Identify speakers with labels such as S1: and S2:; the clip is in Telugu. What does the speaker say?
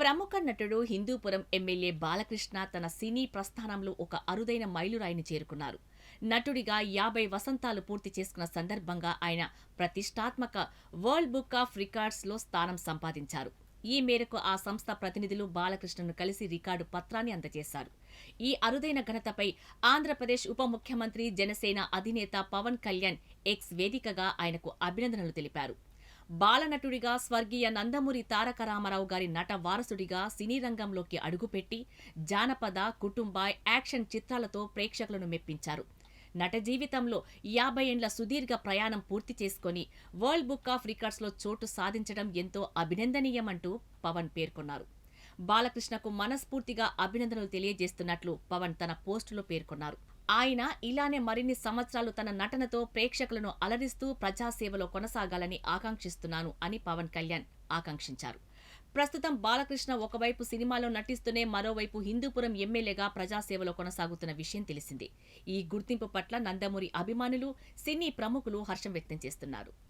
S1: ప్రముఖ నటుడు హిందూపురం ఎమ్మెల్యే బాలకృష్ణ తన సినీ ప్రస్థానంలో ఒక అరుదైన మైలురాయిని చేరుకున్నారు. నటుడిగా 50 వసంతాలు పూర్తి చేసుకున్న సందర్భంగా ఆయన ప్రతిష్టాత్మక వరల్డ్ బుక్ ఆఫ్ రికార్డ్స్లో స్థానం సంపాదించారు. ఈ మేరకు ఆ సంస్థ ప్రతినిధులు బాలకృష్ణను కలిసి రికార్డు పత్రాన్ని అందజేశారు. ఈ అరుదైన ఘనతపై ఆంధ్రప్రదేశ్ ఉప ముఖ్యమంత్రి, జనసేన అధినేత పవన్ కళ్యాణ్ ఎక్స్ వేదికగా ఆయనకు అభినందనలు తెలిపారు. బాలనటుడిగా స్వర్గీయ నందమూరి తారక రామారావు గారి నట వారసుడిగా సినీ రంగంలోకి అడుగుపెట్టి జానపద, కుటుంబ, యాక్షన్ చిత్రాలతో ప్రేక్షకులను మెప్పించారు. నట జీవితంలో 50 ఏండ్ల సుదీర్ఘ ప్రయాణం పూర్తి చేసుకుని వరల్డ్ బుక్ ఆఫ్ రికార్డ్స్లో చోటు సాధించడం ఎంతో అభినందనీయమంటూ పవన్ పేర్కొన్నారు. బాలకృష్ణకు మనస్ఫూర్తిగా అభినందనలు తెలియజేస్తున్నట్లు పవన్ తన పోస్టులో పేర్కొన్నారు. ఆయన ఇలానే మరిన్ని సంవత్సరాలు తన నటనతో ప్రేక్షకులను అలరిస్తూ ప్రజాసేవలో కొనసాగాలని ఆకాంక్షిస్తున్నాను అని పవన్ కళ్యాణ్ ఆకాంక్షించారు. ప్రస్తుతం బాలకృష్ణ ఒకవైపు సినిమాలో నటిస్తూనే మరోవైపు హిందూపురం ఎమ్మెల్యేగా ప్రజాసేవలో కొనసాగుతున్న విషయం తెలిసిందే. ఈ గుర్తింపు పట్ల నందమూరి అభిమానులు, సినీ ప్రముఖులు హర్షం వ్యక్తం చేస్తున్నారు.